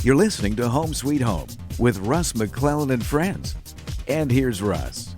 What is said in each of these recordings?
You're listening to Home Sweet Home with Russ, McClellan, and friends. And here's Russ.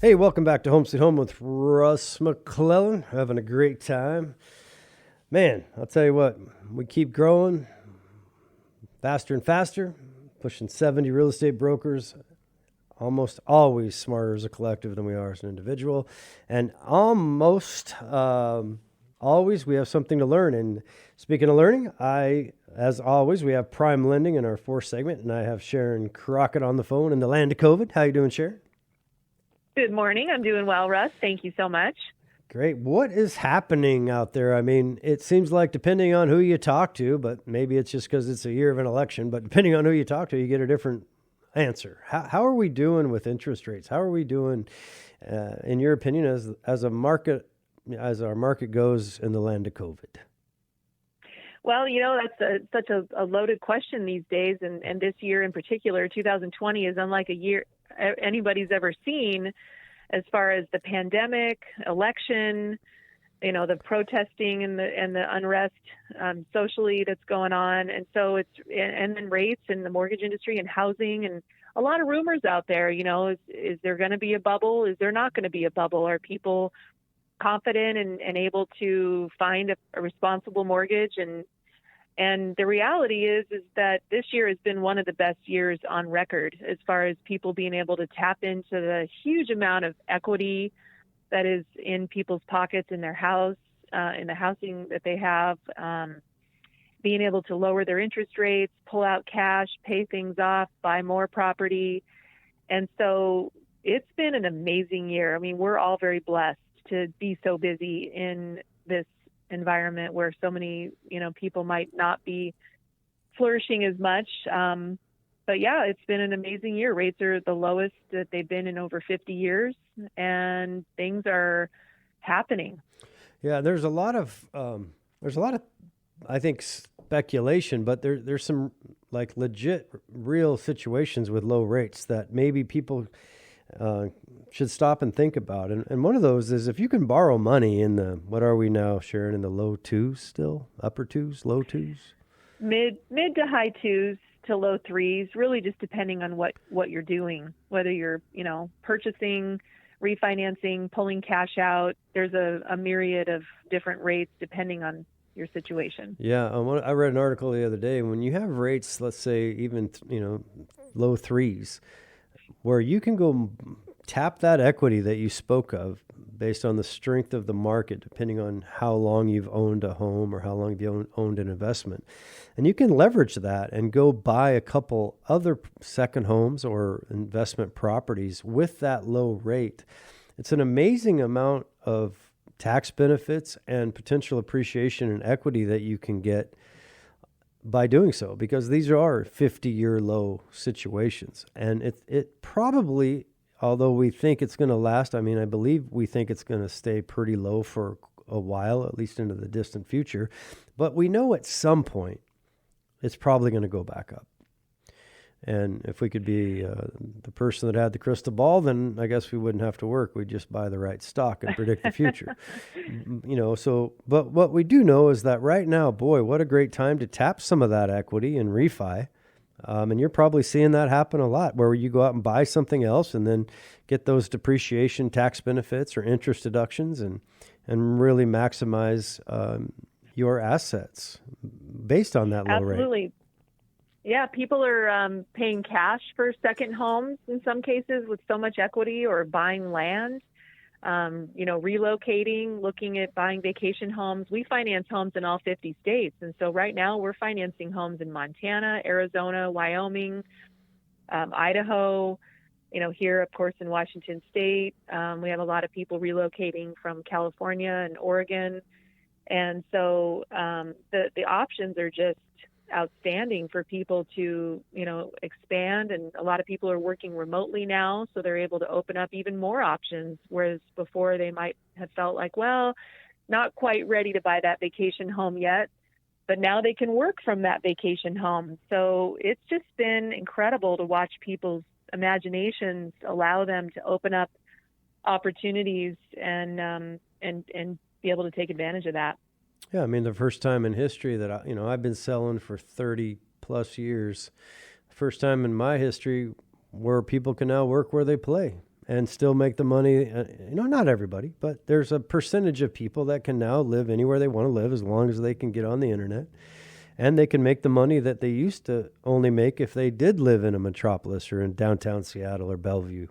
Hey, welcome back to Home Sweet Home with Russ McClellan. Having a great time. Man, I'll tell you what, we keep growing faster and faster, pushing 70 real estate brokers, almost always smarter as a collective than we are as an individual. And almost always we have something to learn. And speaking of learning, as always, we have PrimeLending in our fourth segment, and I have Sharon Crockett on the phone in the land of COVID. How you doing, Sharon? Good morning. I'm doing well, Russ. Thank you so much. Great. What is happening out there? I mean, it seems like depending on who you talk to, but maybe it's just because it's a year of an election, but depending on who you talk to, you get a different answer. How are we doing with interest rates? How are we doing, in your opinion, as a market, as our market goes in the land of COVID? Well, you know, that's such a loaded question these days. And this year in particular, 2020 is unlike a year anybody's ever seen as far as the pandemic, election, you know, the protesting and the unrest socially that's going on. And so and then rates and the mortgage industry and housing and a lot of rumors out there, you know, is there going to be a bubble? Is there not going to be a bubble? Are people confident and able to find a responsible mortgage? And the reality is that this year has been one of the best years on record as far as people being able to tap into the huge amount of equity that is in people's pockets in their house, in the housing that they have, being able to lower their interest rates, pull out cash, pay things off, buy more property. And so it's been an amazing year. I mean, we're all very blessed to be so busy in this environment where so many, you know, people might not be flourishing as much. But yeah, it's been an amazing year. Rates are the lowest that they've been in over 50 years, and things are happening. Yeah, there's a lot of, I think, speculation, but there's some like legit, real situations with low rates that maybe people should stop and think about. And one of those is if you can borrow money in the, what are we now, Sharon, in the low twos still? Upper twos, low twos? Mid to high twos to low threes, really just depending on what you're doing, whether you're, you know, purchasing, refinancing, pulling cash out. There's a myriad of different rates depending on your situation. Yeah, I read an article the other day. When you have rates, let's say even, you know, low threes, where you can go tap that equity that you spoke of based on the strength of the market, depending on how long you've owned a home or how long you've owned an investment. And you can leverage that and go buy a couple other second homes or investment properties with that low rate. It's an amazing amount of tax benefits and potential appreciation and equity that you can get by doing so, because these are 50-year low situations. And it probably, although we think it's going to last, I mean, I believe we think it's going to stay pretty low for a while, at least into the distant future. But we know at some point it's probably going to go back up. And if we could be the person that had the crystal ball, then I guess we wouldn't have to work. We'd just buy the right stock and predict the future. You know, so, but what we do know is that right now, boy, what a great time to tap some of that equity and refi. And you're probably seeing that happen a lot, where you go out and buy something else and then get those depreciation tax benefits or interest deductions and really maximize your assets based on that low rate. Absolutely. Yeah, people are paying cash for second homes in some cases with so much equity, or buying land, you know, relocating, looking at buying vacation homes. We finance homes in all 50 states. And so right now we're financing homes in Montana, Arizona, Wyoming, Idaho, you know, here, of course, in Washington State. We have a lot of people relocating from California and Oregon. And so the options are just outstanding for people to, you know, expand. And a lot of people are working remotely now, so they're able to open up even more options, whereas before they might have felt like, well, not quite ready to buy that vacation home yet, but now they can work from that vacation home. So it's just been incredible to watch people's imaginations allow them to open up opportunities and be able to take advantage of that. Yeah, I mean, the first time in history that I've been selling for 30 plus years. First time in my history where people can now work where they play and still make the money. Not everybody, but there's a percentage of people that can now live anywhere they want to live as long as they can get on the internet. And they can make the money that they used to only make if they did live in a metropolis or in downtown Seattle or Bellevue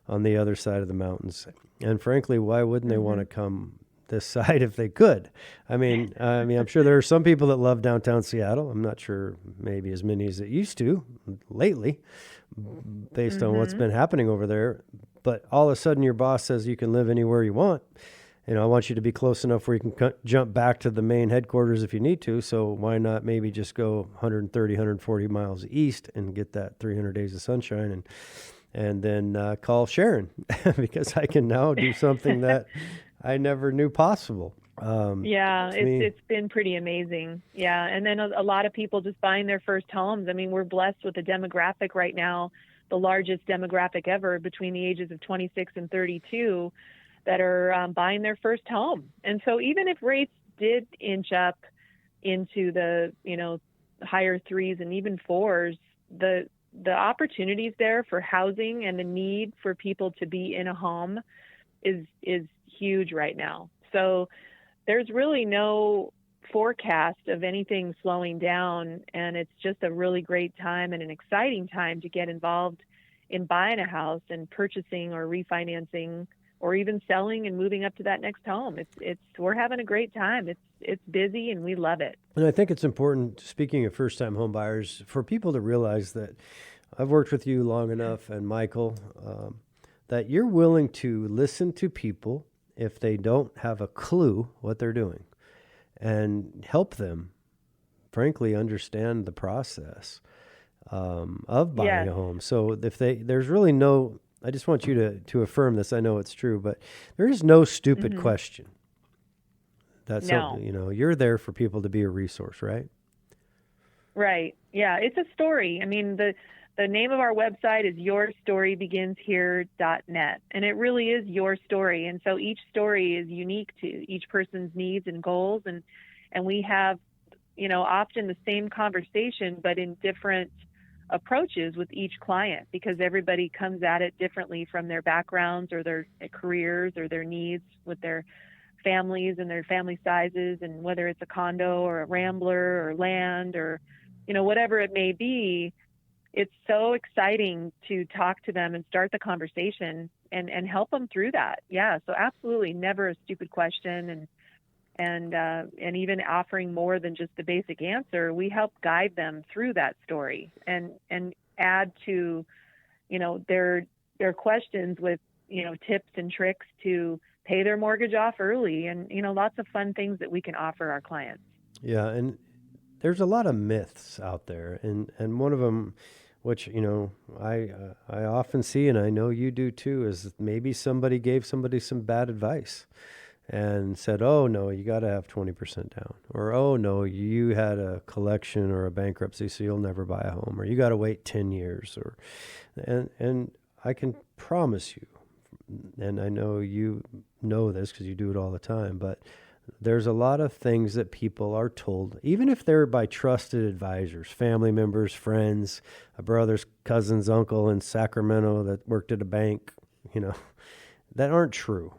on the other side of the mountains. And frankly, why wouldn't they want to come this side if they could? I mean, I'm sure there are some people that love downtown Seattle. I'm not sure maybe as many as it used to lately based on what's been happening over there. But all of a sudden your boss says you can live anywhere you want. I want you to be close enough where you can jump back to the main headquarters if you need to. So why not maybe just go 130, 140 miles east and get that 300 days of sunshine and then call Sharon because I can now do something that I never knew possible. It's been pretty amazing. Yeah. And then a lot of people just buying their first homes. I mean, we're blessed with a demographic right now, the largest demographic ever between the ages of 26 and 32 that are buying their first home. And so even if rates did inch up into the, higher 3s and even 4s, the opportunities there for housing and the need for people to be in a home is huge right now. So there's really no forecast of anything slowing down, and it's just a really great time and an exciting time to get involved in buying a house and purchasing or refinancing or even selling and moving up to that next home. We're having a great time. It's busy and we love it. And I think it's important, speaking of first-time home buyers, for people to realize that I've worked with you long enough, and Michael, that you're willing to listen to people if they don't have a clue what they're doing and help them, frankly, understand the process of buying a home. So there's really no, I just want you to affirm this. I know it's true, but there is no stupid question. That's you're there for people to be a resource, right? Right. Yeah, it's a story. I mean, the name of our website is yourstorybeginshere.net, and it really is your story. And so each story is unique to each person's needs and goals, and we have, often the same conversation, but in different approaches with each client, because everybody comes at it differently from their backgrounds or their careers or their needs with their families and their family sizes, and whether it's a condo or a rambler or land or, whatever it may be. It's so exciting to talk to them and start the conversation and help them through that. Yeah. So absolutely never a stupid question. And even offering more than just the basic answer, we help guide them through that story and add to, their questions with, tips and tricks to pay their mortgage off early and, lots of fun things that we can offer our clients. Yeah. And there's a lot of myths out there. And one of them, which, I often see, and I know you do too, is maybe somebody gave somebody some bad advice and said, oh, no, you got to have 20% down. Or, oh, no, you had a collection or a bankruptcy, so you'll never buy a home. Or you got to wait 10 years. And I can promise you, and I know you know this because you do it all the time, but there's a lot of things that people are told, even if they're by trusted advisors, family members, friends, a brother's cousin's uncle in Sacramento that worked at a bank, that aren't true.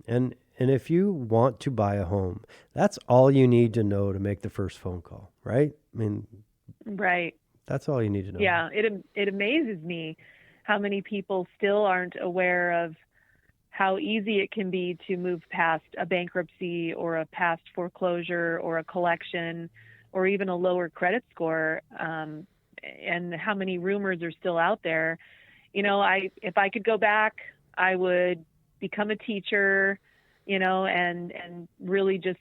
And if you want to buy a home, that's all you need to know to make the first phone call, right? I mean, right. That's all you need to know. Yeah, it amazes me how many people still aren't aware of how easy it can be to move past a bankruptcy or a past foreclosure or a collection or even a lower credit score, and how many rumors are still out there. If I could go back, I would become a teacher, and really just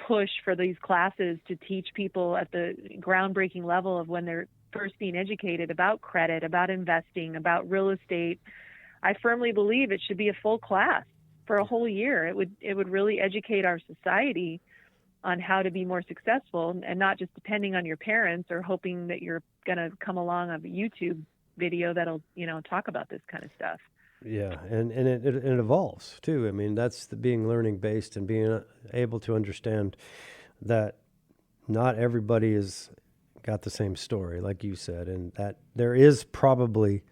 push for these classes to teach people at the groundbreaking level of when they're first being educated about credit, about investing, about real estate. I firmly believe it should be a full class for a whole year. It would really educate our society on how to be more successful and not just depending on your parents or hoping that you're going to come along a YouTube video that'll, talk about this kind of stuff. Yeah, and it evolves too. I mean, that's being learning based and being able to understand that not everybody is got the same story, like you said, and that there is probably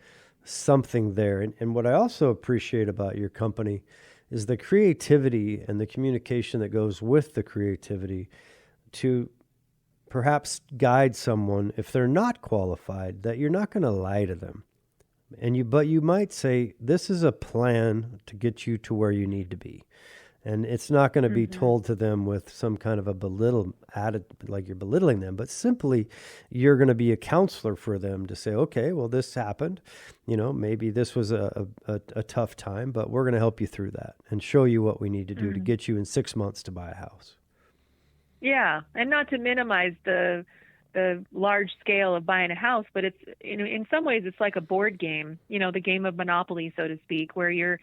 something there. And what I also appreciate about your company is the creativity and the communication that goes with the creativity to perhaps guide someone if they're not qualified, that you're not going to lie to them. But you might say, this is a plan to get you to where you need to be. And it's not going to be told to them with some kind of a like you're belittling them, but simply you're going to be a counselor for them to say, okay, well, this happened. Maybe this was a tough time, but we're going to help you through that and show you what we need to do to get you in 6 months to buy a house. Yeah, and not to minimize the large scale of buying a house, but it's in some ways it's like a board game, the game of Monopoly, so to speak, where your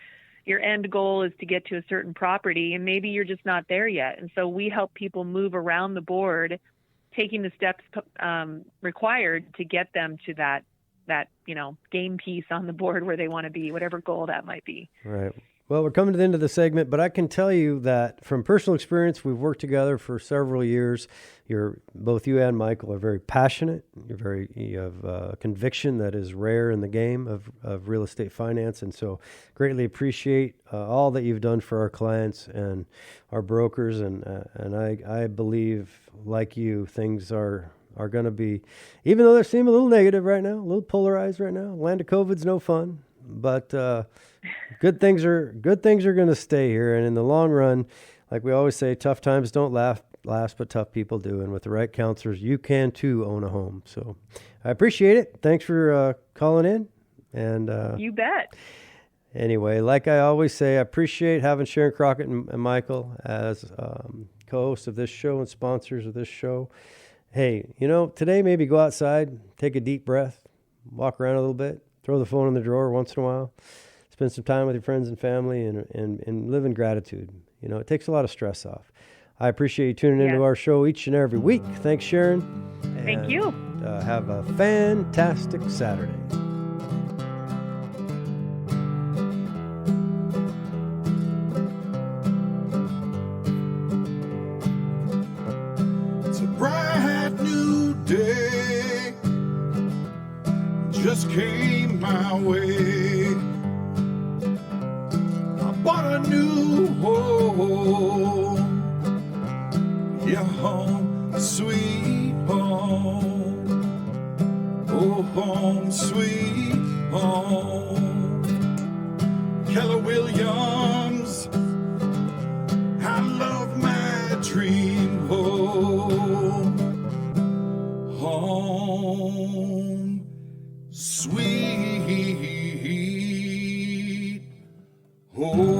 end goal is to get to a certain property, and maybe you're just not there yet. And so we help people move around the board, taking the steps required to get them to that game piece on the board where they want to be, whatever goal that might be. Right. Well, we're coming to the end of the segment, but I can tell you that from personal experience, we've worked together for several years. Both you and Michael are very passionate. You have conviction that is rare in the game of real estate finance. And so greatly appreciate all that you've done for our clients and our brokers. And I believe, like you, things are going to be, even though they seem a little negative right now, a little polarized right now, land of COVID's no fun, but good things are going to stay here. And in the long run, like we always say, tough times don't last, but tough people do. And with the right counselors, you can too own a home. So I appreciate it. Thanks for calling in. And you bet. Anyway, like I always say, I appreciate having Sharon Crockett and Michael as co-hosts of this show and sponsors of this show. Hey, today maybe go outside, take a deep breath, walk around a little bit, throw the phone in the drawer once in a while, spend some time with your friends and family, and live in gratitude. It takes a lot of stress off. I appreciate you tuning into our show each and every week. Thanks, Sharon. Thank you. Have a fantastic Saturday. It's a bright new day, just came my way. I bought a new home, yeah, home, sweet home, oh, home, sweet home. Keller Williams, I love my dream home, home, sweet home.